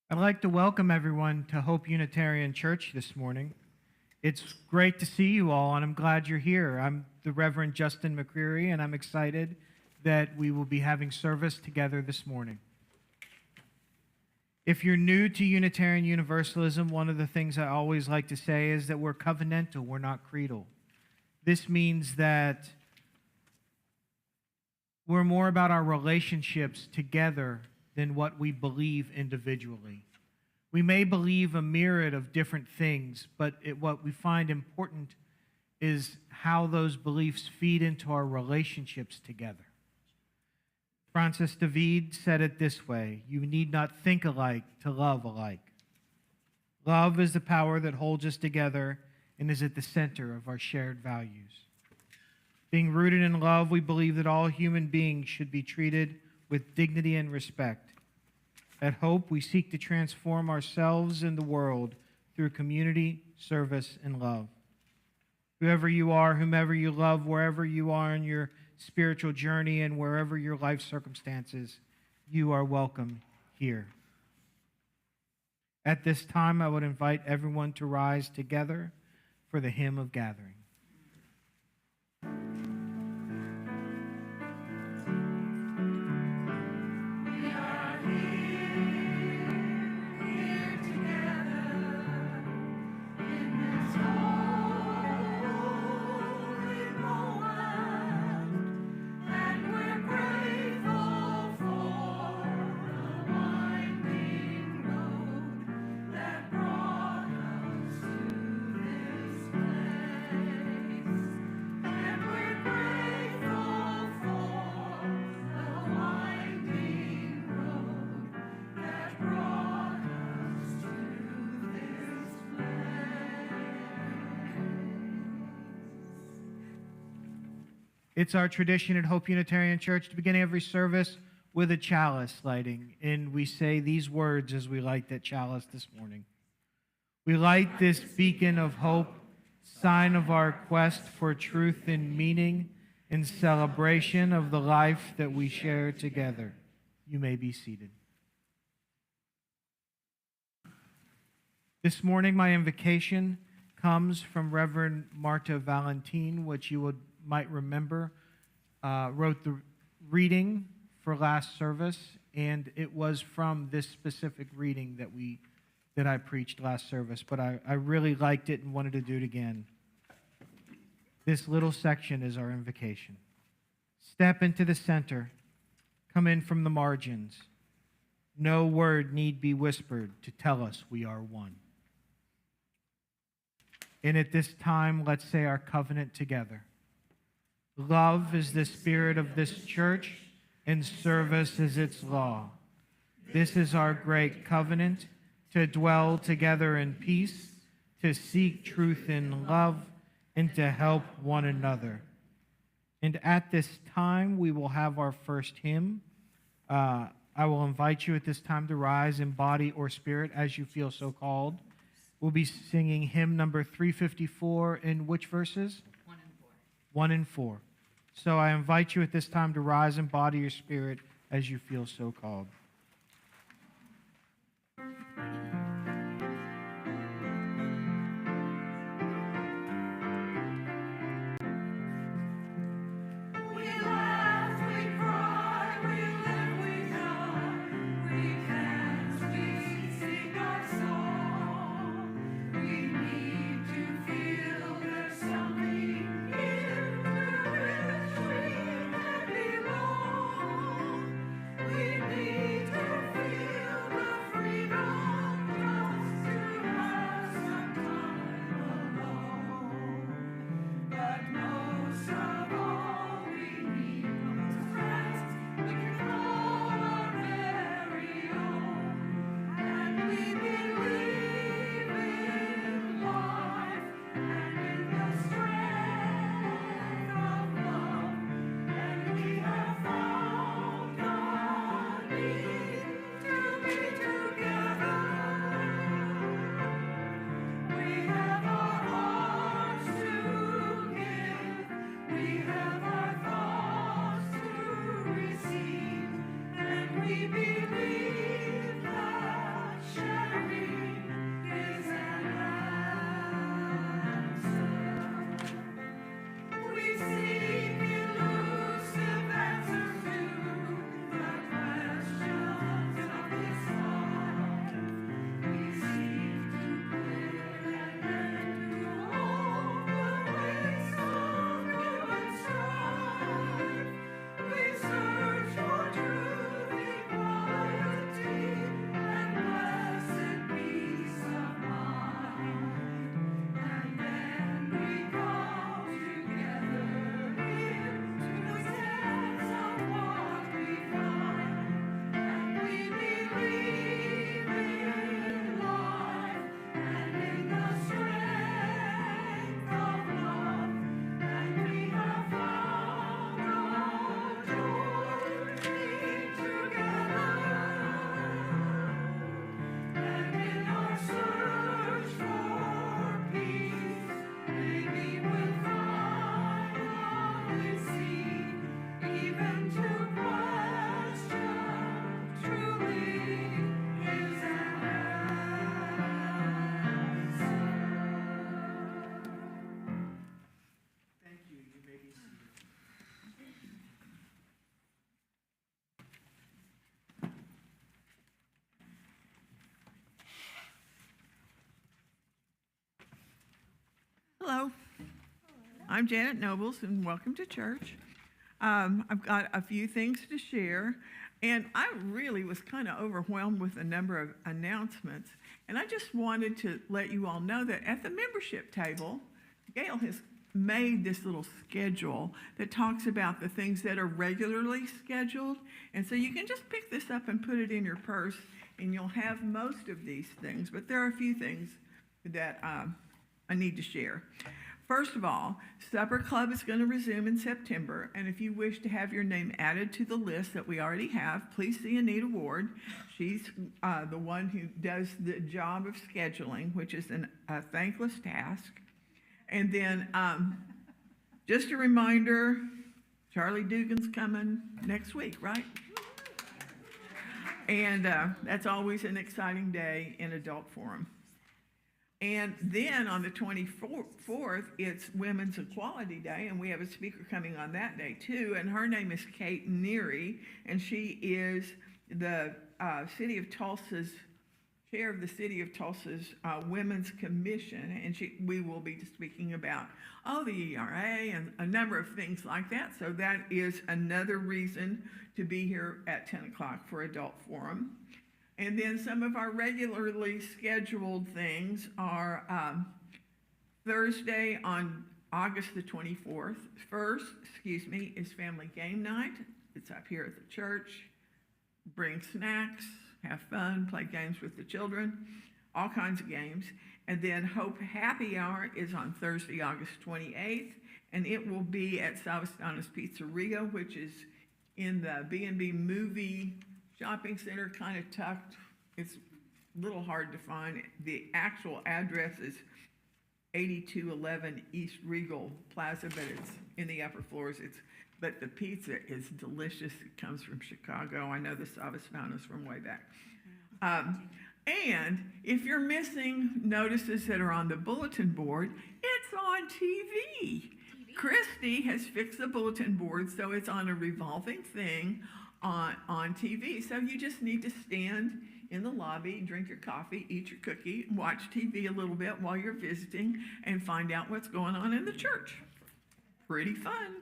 I'd like to welcome everyone to Hope Unitarian Church this morning. It's great to see you all, and I'm glad you're here. I'm the Reverend Justin McCreary, and I'm excited that we will be having service together this morning. If you're new to Unitarian Universalism, one of the things I always like to say is that we're covenantal, we're not creedal. This means that we're more about our relationships together than what we believe individually. We may believe a myriad of different things, but what we find important is how those beliefs feed into our relationships together. Francis David said it this way: you need not think alike to love alike. Love is the power that holds us together and is at the center of our shared values. Being rooted in love, we believe that all human beings should be treated with dignity and respect. At Hope, we seek to transform ourselves and the world through community, service, and love. Whoever you are, whomever you love, wherever you are in your spiritual journey and wherever your life circumstances, you are welcome here. At this time, I would invite everyone to rise together for the hymn of gathering. It's our tradition at Hope Unitarian Church to begin every service with a chalice lighting, and we say these words as we light that chalice this morning. We light this beacon of hope, sign of our quest for truth and meaning, in celebration of the life that we share together. You may be seated. This morning, my invocation comes from Reverend Marta Valentin, which you might remember, wrote the reading for last service, and it was from this specific reading that I preached last service, but I really liked it and wanted to do it again. This little section is our invocation. Step into the center, come in from the margins. No word need be whispered to tell us we are one. And at this time, let's say our covenant together. Love is the spirit of this church, and service is its law. This is our great covenant, to dwell together in peace, to seek truth in love, and to help one another. And at this time, we will have our first hymn. I will invite you at this time to rise in body or spirit as you feel so called. We'll be singing hymn number 354 in which verses? 1 and 4. 1 and 4. So I invite you at this time to rise in body or spirit as you feel so called. We need I'm Janet Nobles, and welcome to church. I've got a few things to share, and I really was kind of overwhelmed with a number of announcements, and I just wanted to let you all know that at the membership table, Gail has made this little schedule that talks about the things that are regularly scheduled, and so you can just pick this up and put it in your purse, and you'll have most of these things, but there are a few things that I need to share. First of all, Supper Club is going to resume in September, and if you wish to have your name added to the list that we already have, please see Anita Ward. She's the one who does the job of scheduling, which is a thankless task. And then just a reminder, Charlie Dugan's coming next week, right? And that's always an exciting day in Adult Forum. And then on the 24th, it's Women's Equality Day, and we have a speaker coming on that day too, and her name is Kate Neary, and she is the City of Tulsa's chair of the City of Tulsa's Women's Commission, and we will be speaking about the ERA and a number of things like that. So that is another reason to be here at 10 o'clock for Adult Forum. And then some of our regularly scheduled things are Thursday on August the 24th. Is Family Game Night. It's up here at the church. Bring snacks, have fun, play games with the children, all kinds of games. And then Hope Happy Hour is on Thursday, August 28th, and it will be at Salvestano's Pizzeria, which is in the B&B Movie Shopping Center, kind of tucked. It's a little hard to find. The actual address is 8211 East Regal Plaza, but it's in the upper floors. But the pizza is delicious. It comes from Chicago. I know the Salvestanos from way back. And if you're missing notices that are on the bulletin board, it's on TV. Christy has fixed the bulletin board, so it's on a revolving thing on TV. So you just need to stand in the lobby, drink your coffee, eat your cookie, watch TV a little bit while you're visiting, and find out what's going on in the church. Pretty fun.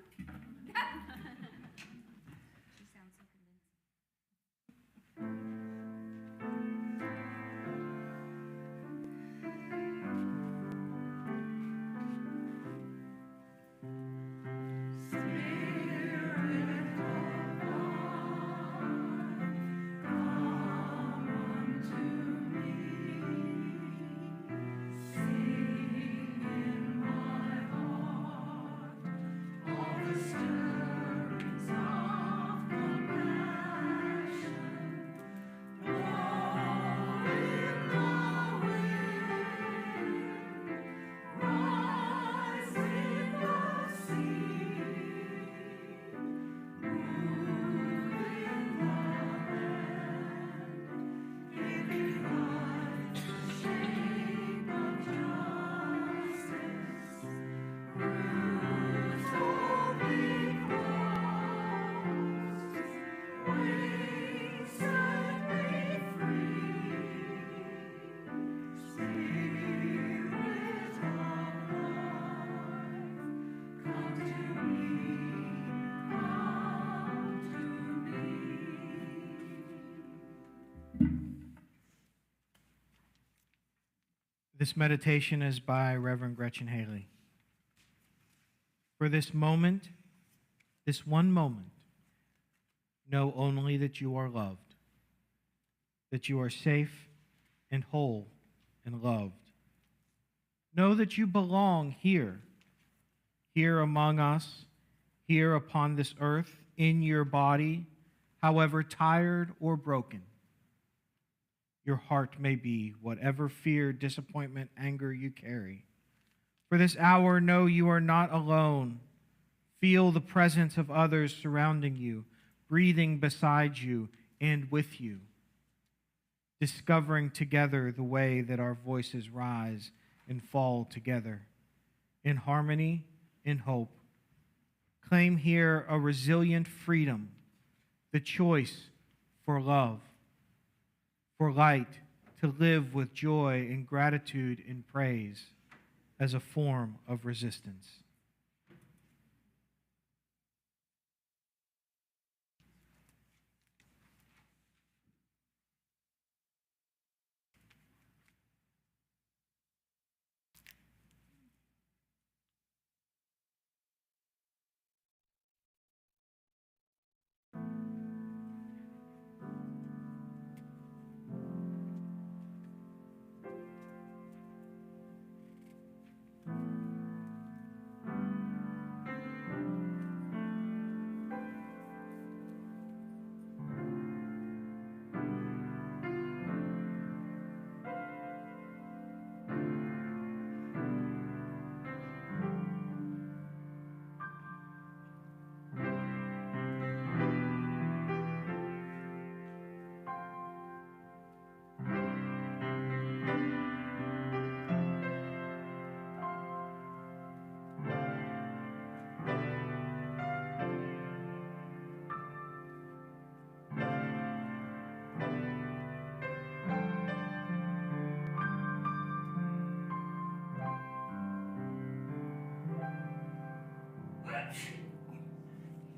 This meditation is by Reverend Gretchen Haley. For this moment, this one moment, know only that you are loved, that you are safe and whole and loved. Know that you belong here, here among us, here upon this earth, in your body, however tired or broken your heart may be, whatever fear, disappointment, anger you carry. For this hour, know you are not alone. Feel the presence of others surrounding you, breathing beside you and with you, discovering together the way that our voices rise and fall together, in harmony, in hope. Claim here a resilient freedom, the choice for love, for light, to live with joy and gratitude and praise as a form of resistance.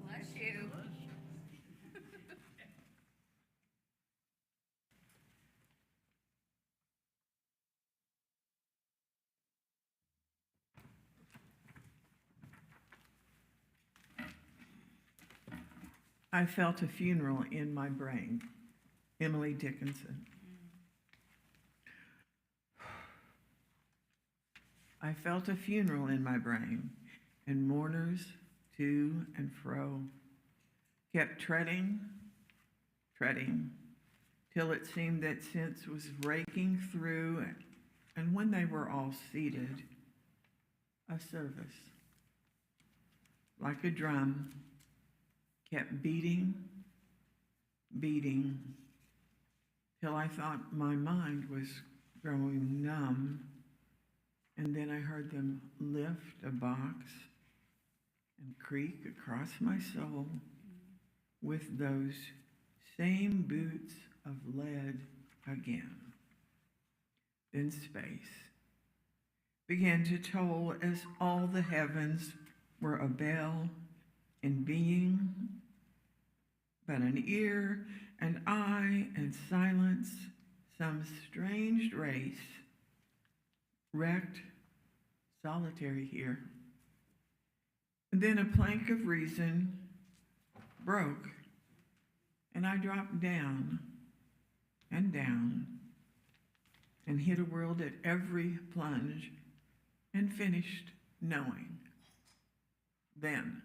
Bless you. I felt a funeral in my brain. Emily Dickinson. I felt a funeral in my brain, and mourners to and fro kept treading, till it seemed that sense was raking through, and when they were all seated, a service, like a drum, kept beating, till I thought my mind was growing numb, and then I heard them lift a box and creak across my soul with those same boots of lead again. Then space began to toll as all the heavens were a bell in being, but an ear, an eye, and silence, some strange race, wrecked, solitary here. And then a plank of reason broke, and I dropped down, and hit a world at every plunge, and finished knowing. Then.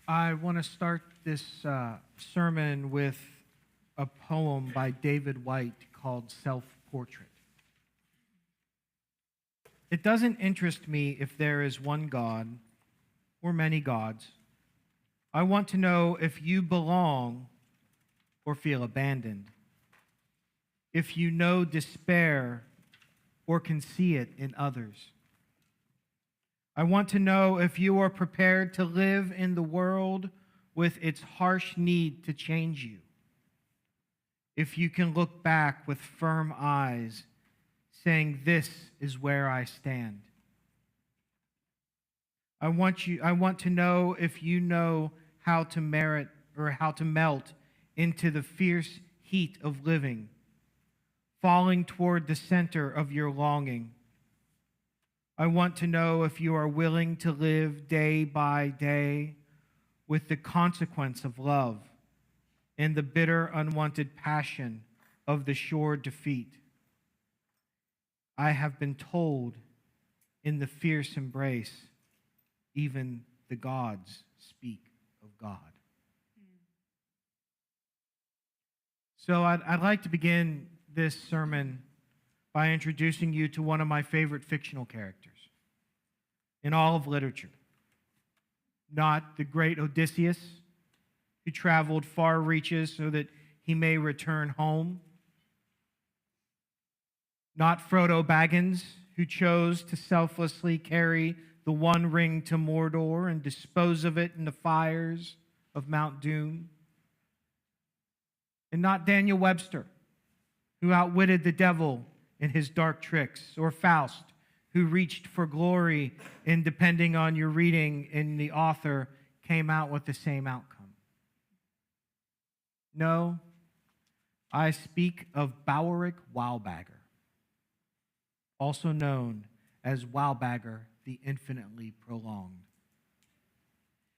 I want to start this sermon with a poem by David White called Self-Portrait. It doesn't interest me if there is one God or many gods. I want to know if you belong or feel abandoned, if you know despair or can see it in others. I want to know if you are prepared to live in the world with its harsh need to change you, if you can look back with firm eyes, saying, "This is where I stand." I want to know if you know how to merit or how to melt into the fierce heat of living, falling toward the center of your longing. I want to know if you are willing to live day by day with the consequence of love and the bitter, unwanted passion of the sure defeat. I have been told in the fierce embrace, even the gods speak of God. So I'd like to begin this sermon by introducing you to one of my favorite fictional characters in all of literature. Not the great Odysseus, who traveled far reaches so that he may return home. Not Frodo Baggins, who chose to selflessly carry the One Ring to Mordor and dispose of it in the fires of Mount Doom. And not Daniel Webster, who outwitted the devil in his dark tricks, or Faust, who reached for glory and, depending on your reading in the author, came out with the same outcome. No, I speak of Bowerick Wildbagger, also known as Wildbagger the Infinitely Prolonged.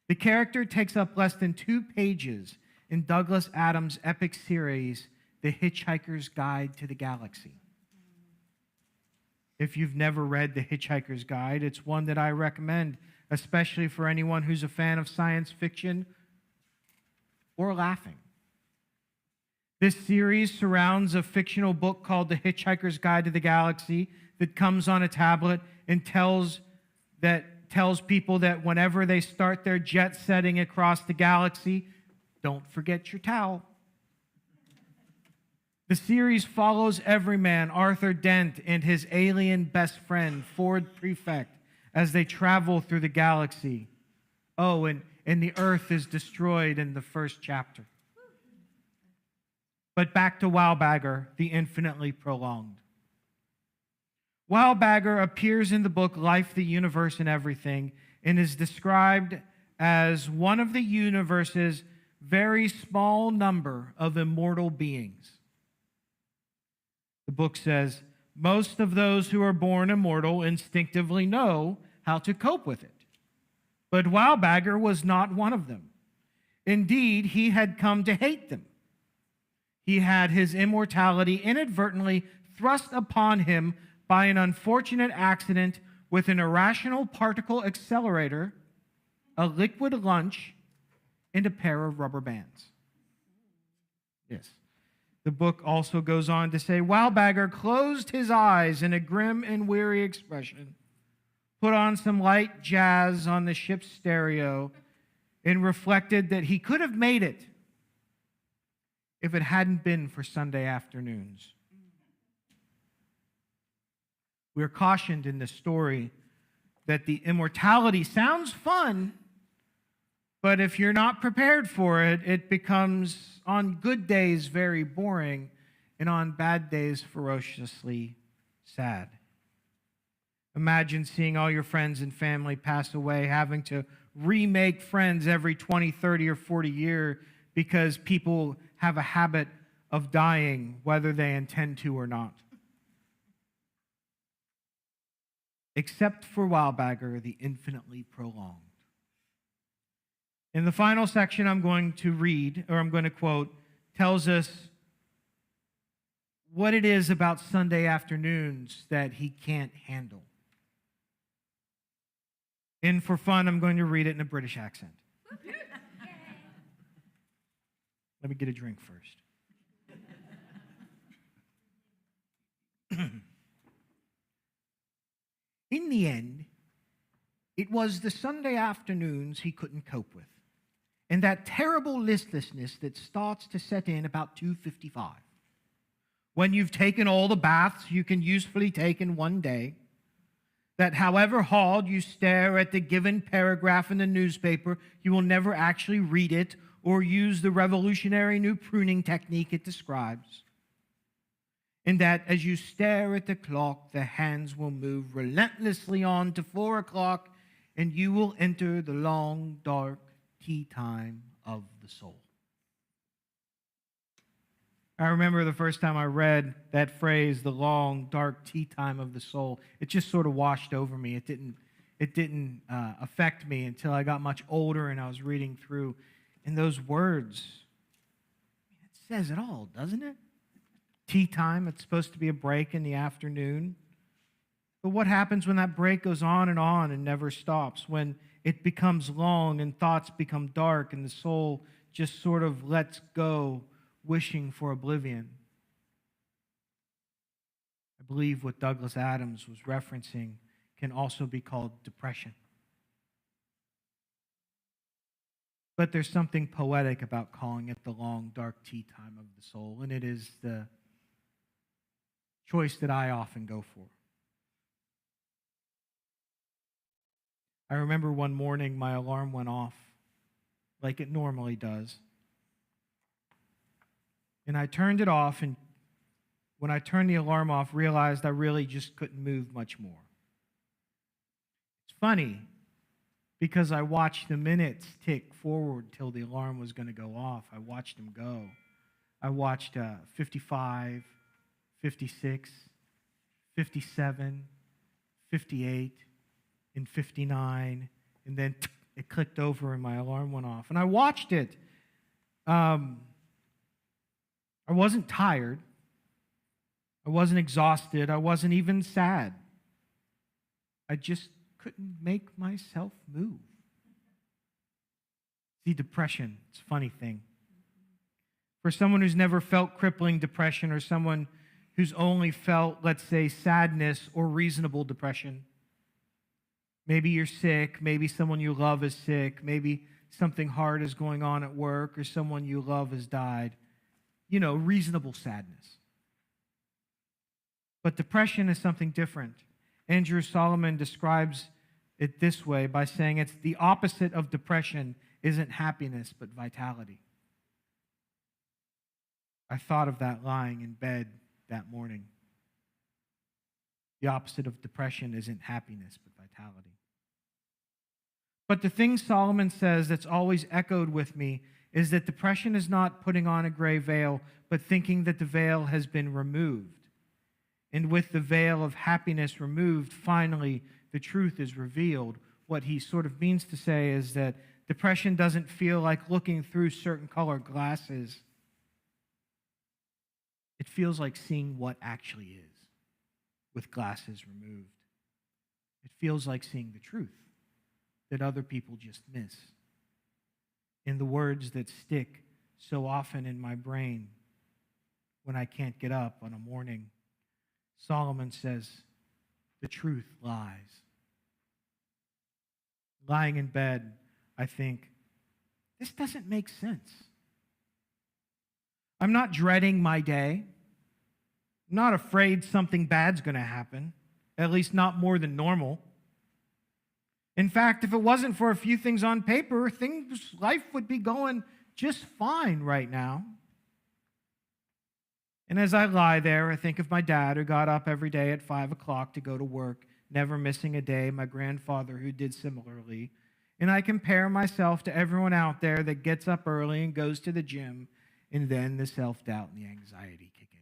The character takes up less than 2 pages in Douglas Adams' epic series, The Hitchhiker's Guide to the Galaxy. If you've never read The Hitchhiker's Guide, it's one that I recommend, especially for anyone who's a fan of science fiction or laughing. This series surrounds a fictional book called The Hitchhiker's Guide to the Galaxy that comes on a tablet and tells people that whenever they start their jet setting across the galaxy, don't forget your towel. The series follows everyman Arthur Dent and his alien best friend, Ford Prefect, as they travel through the galaxy. Oh, and the Earth is destroyed in the first chapter. But back to Wildbagger, the Infinitely Prolonged. Wildbagger appears in the book Life, the Universe, and Everything, and is described as one of the universe's very small number of immortal beings. The book says, most of those who are born immortal instinctively know how to cope with it. But Wildbagger was not one of them. Indeed, he had come to hate them. He had his immortality inadvertently thrust upon him by an unfortunate accident with an irrational particle accelerator, a liquid lunch, and a pair of rubber bands. Yes. The book also goes on to say, Wildbagger closed his eyes in a grim and weary expression, put on some light jazz on the ship's stereo, and reflected that he could have made it if it hadn't been for Sunday afternoons. We're cautioned in this story that the immortality sounds fun, but if you're not prepared for it, it becomes, on good days, very boring, and on bad days, ferociously sad. Imagine seeing all your friends and family pass away, having to remake friends every 20, 30, or 40 years because people have a habit of dying, whether they intend to or not. Except for Wildbagger, the Infinitely Prolonged. In the final section I'm going to quote, tells us what it is about Sunday afternoons that he can't handle. And for fun, I'm going to read it in a British accent. Let me get a drink first. In the end, it was the Sunday afternoons he couldn't cope with, and that terrible listlessness that starts to set in about 2:55. When you've taken all the baths you can usefully take in one day, that however hard you stare at the given paragraph in the newspaper, you will never actually read it or use the revolutionary new pruning technique it describes. And that as you stare at the clock, the hands will move relentlessly on to 4 o'clock, and you will enter the long, dark tea time of the soul. I remember the first time I read that phrase, the long, dark tea time of the soul. It just sort of washed over me. It didn't affect me until I got much older and I was reading through. And those words, it says it all, doesn't it? Tea time, it's supposed to be a break in the afternoon. But what happens when that break goes on and never stops? When it becomes long and thoughts become dark and the soul just sort of lets go, wishing for oblivion. I believe what Douglas Adams was referencing can also be called depression. But there's something poetic about calling it the long, dark tea time of the soul, and it is the choice that I often go for. I remember one morning my alarm went off like it normally does. And I turned it off, and when I turned the alarm off, realized I really just couldn't move much more. It's funny, because I watched the minutes tick forward till the alarm was going to go off. I watched them go. I watched 55, 56, 57, 58, and 59, and then it clicked over and my alarm went off. And I watched it. I wasn't tired. I wasn't exhausted. I wasn't even sad. I just couldn't make myself move. See, depression, it's a funny thing. For someone who's never felt crippling depression, or someone who's only felt, let's say, sadness or reasonable depression, maybe you're sick, maybe someone you love is sick, maybe something hard is going on at work, or someone you love has died. You know, reasonable sadness. But depression is something different. Andrew Solomon describes it this way by saying it's the opposite of depression isn't happiness, but vitality. I thought of that lying in bed that morning. The opposite of depression isn't happiness, but vitality. But the thing Solomon says that's always echoed with me is that depression is not putting on a gray veil, but thinking that the veil has been removed. And with the veil of happiness removed, finally, the truth is revealed. What he sort of means to say is that depression doesn't feel like looking through certain colored glasses. It feels like seeing what actually is, with glasses removed. It feels like seeing the truth that other people just miss. In the words that stick so often in my brain when I can't get up on a morning, Solomon says, the truth lies. Lying in bed, I think, this doesn't make sense. I'm not dreading my day. I'm not afraid something bad's going to happen, at least not more than normal. In fact, if it wasn't for a few things on paper, life would be going just fine right now. And as I lie there, I think of my dad, who got up every day at 5 o'clock to go to work, never missing a day, my grandfather, who did similarly. And I compare myself to everyone out there that gets up early and goes to the gym, and then the self-doubt and the anxiety kick in.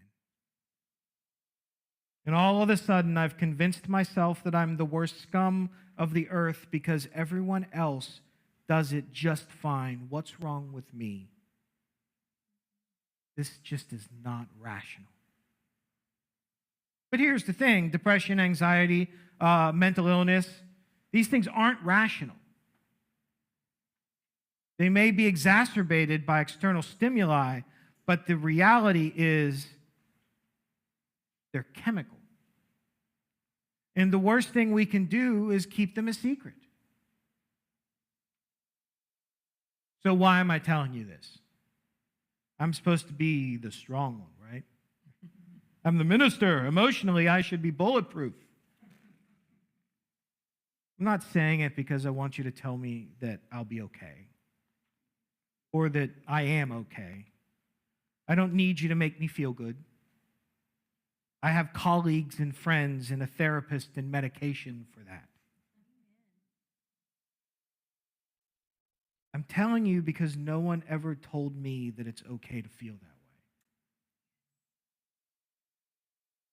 And all of a sudden, I've convinced myself that I'm the worst scum of the earth because everyone else does it just fine. What's wrong with me? This just is not rational. But here's the thing: depression, anxiety, mental illness, these things aren't rational. They may be exacerbated by external stimuli, but the reality is they're chemical. And the worst thing we can do is keep them a secret. So why am I telling you this? I'm supposed to be the strong one, right? I'm the minister. Emotionally, I should be bulletproof. I'm not saying it because I want you to tell me that I'll be okay or that I am okay. I don't need you to make me feel good. I have colleagues and friends and a therapist and medication for that. I'm telling you because no one ever told me that it's okay to feel that way.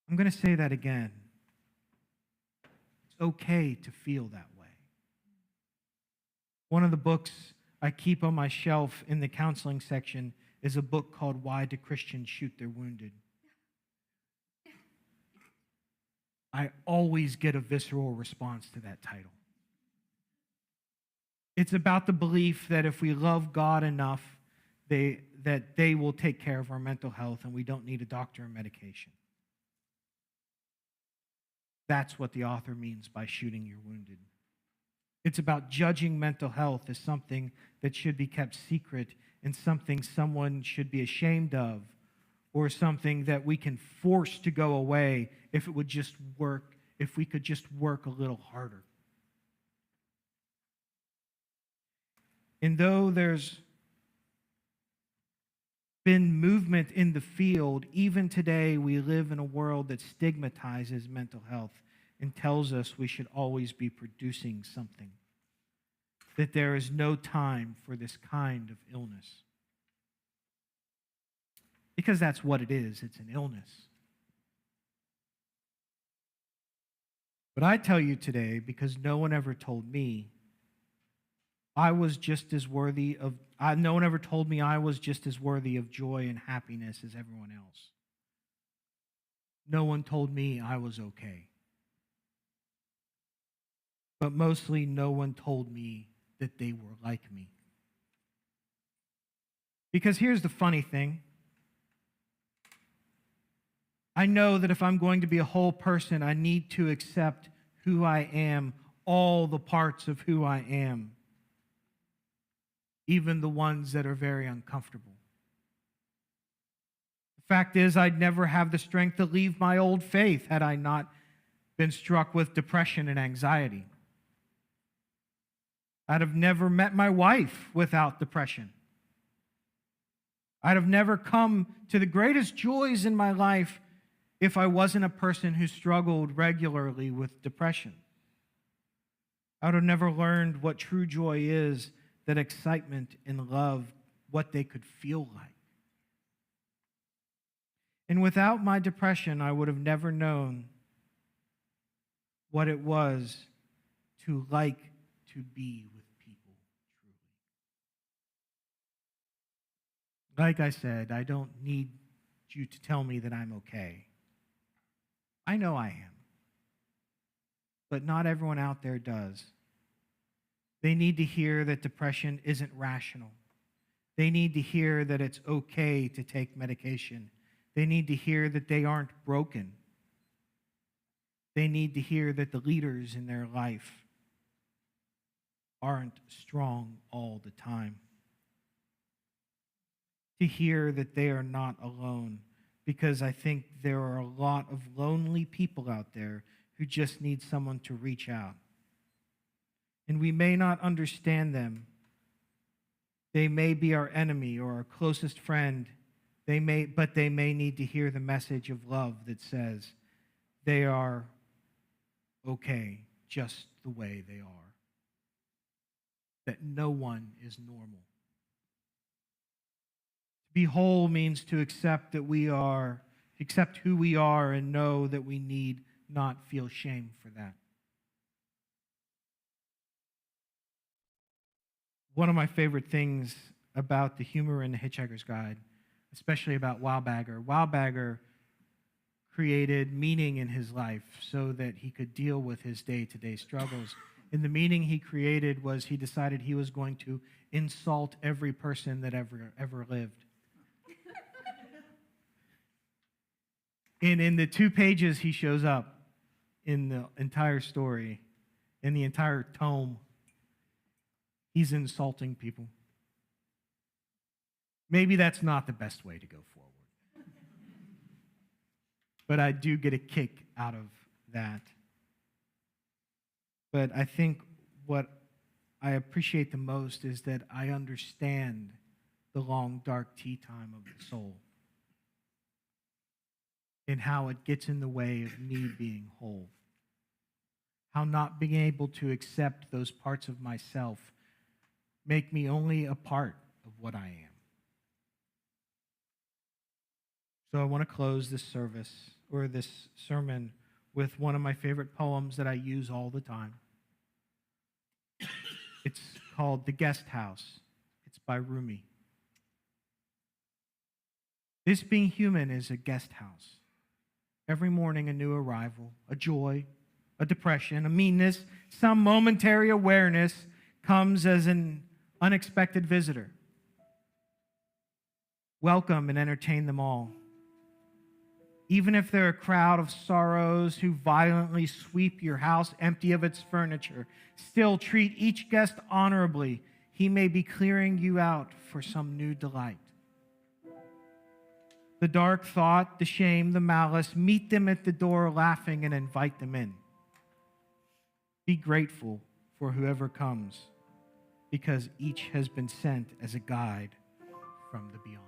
I'm going to say that again. It's okay to feel that way. One of the books I keep on my shelf in the counseling section is a book called Why Do Christians Shoot Their Wounded? I always get a visceral response to that title. It's about the belief that if we love God enough, that they will take care of our mental health and we don't need a doctor or medication. That's what the author means by shooting your wounded. It's about judging mental health as something that should be kept secret and something someone should be ashamed of, or something that we can force to go away if it would just work, if we could just work a little harder. And though there's been movement in the field, even today we live in a world that stigmatizes mental health and tells us we should always be producing something, that there is no time for this kind of illness. Because that's what it is, it's an illness. But I tell you today, because no one ever told me, no one ever told me I was just as worthy of joy and happiness as everyone else. No one told me I was okay. But mostly no one told me that they were like me. Because here's the funny thing. I know that if I'm going to be a whole person, I need to accept who I am, all the parts of who I am, even the ones that are very uncomfortable. The fact is, I'd never have the strength to leave my old faith had I not been struck with depression and anxiety. I'd have never met my wife without depression. I'd have never come to the greatest joys in my life if I wasn't a person who struggled regularly with depression. I would have never learned what true joy is, that excitement and love, what they could feel like. And without my depression, I would have never known what it was to like to be with people truly. Like I said, I don't need you to tell me that I'm okay. I know I am. But not everyone out there does. They need to hear that depression isn't rational. They need to hear that it's okay to take medication. They need to hear that they aren't broken. They need to hear that the leaders in their life aren't strong all the time. To hear that they are not alone, because I think there are a lot of lonely people out there who just need someone to reach out. And we may not understand them. They may be our enemy or our closest friend. But they may need to hear the message of love that says they are okay just the way they are. That no one is normal. To be whole means to accept who we are and know that we need not feel shame for that. One of my favorite things about the humor in The Hitchhiker's Guide, especially about Wildbagger created meaning in his life so that he could deal with his day-to-day struggles, And the meaning he created was he decided he was going to insult every person that ever lived. And in the 2 pages he shows up in the entire story, in the entire tome, he's insulting people. Maybe that's not the best way to go forward. But I do get a kick out of that. But I think what I appreciate the most is that I understand the long, dark tea time of the soul and how it gets in the way of me being whole. How not being able to accept those parts of myself make me only a part of what I am. So I want to close this service or this sermon with one of my favorite poems that I use all the time. It's called The Guest House. It's by Rumi. This being human is a guest house. Every morning a new arrival, a joy, a depression, a meanness, some momentary awareness comes as an unexpected visitor. Welcome and entertain them all. Even if they're a crowd of sorrows who violently sweep your house empty of its furniture, still treat each guest honorably. He may be clearing you out for some new delight. The dark thought, the shame, the malice, meet them at the door laughing and invite them in. Be grateful for whoever comes, because each has been sent as a guide from the beyond.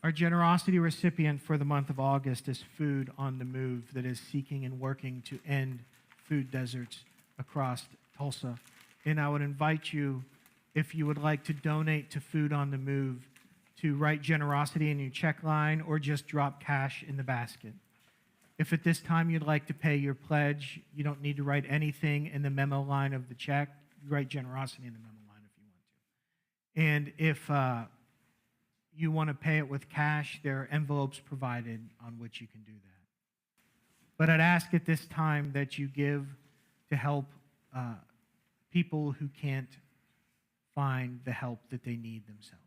Our generosity recipient for the month of August is Food on the Move, that is seeking and working to end food deserts across Tulsa. And I would invite you, if you would like to donate to Food on the Move, to write generosity in your check line or just drop cash in the basket. If at this time you'd like to pay your pledge, you don't need to write anything in the memo line of the check. You write generosity in the memo line if you want to. And if you want to pay it with cash, there are envelopes provided on which you can do that. But I'd ask at this time that you give to help people who can't find the help that they need themselves.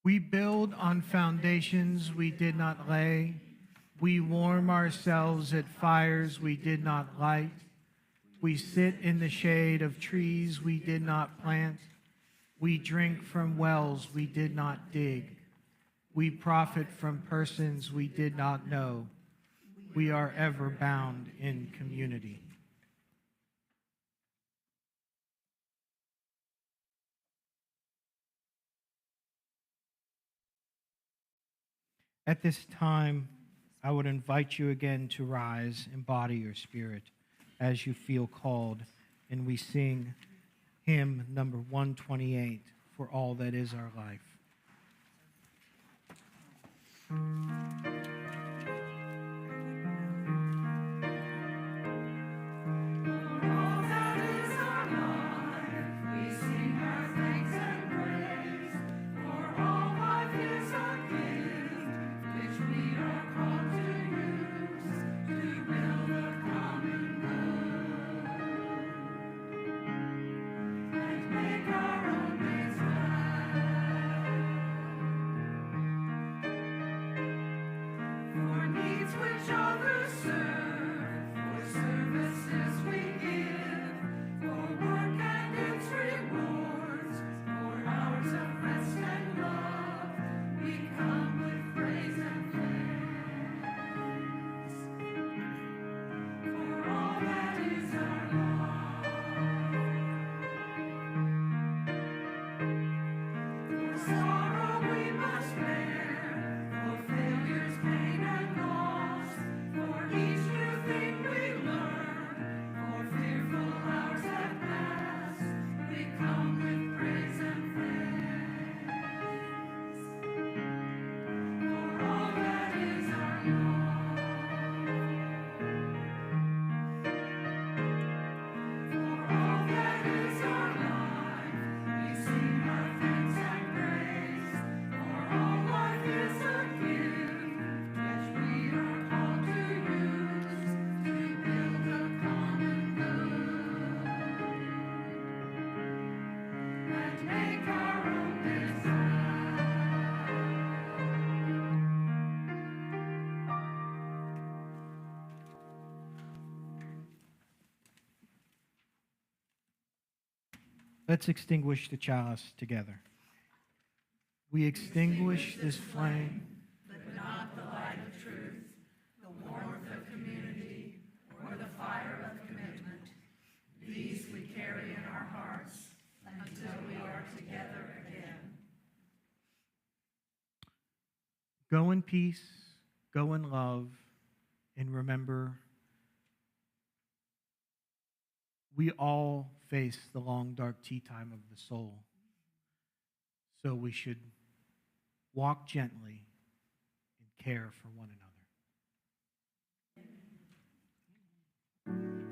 We build on foundations we did not lay. We warm ourselves at fires we did not light. We sit in the shade of trees we did not plant. We drink from wells we did not dig. We profit from persons we did not know. We are ever bound in community. At this time, I would invite you again to rise, embody your spirit as you feel called, and we sing hymn number 128, For All That Is Our Life. Let's extinguish the chalice together. We extinguish this flame, but not the light of truth, the warmth of community, or the fire of commitment. These we carry in our hearts until we are together again. Go in peace, go in love, and remember, we all face the long, dark tea time of the soul. So we should walk gently and care for one another.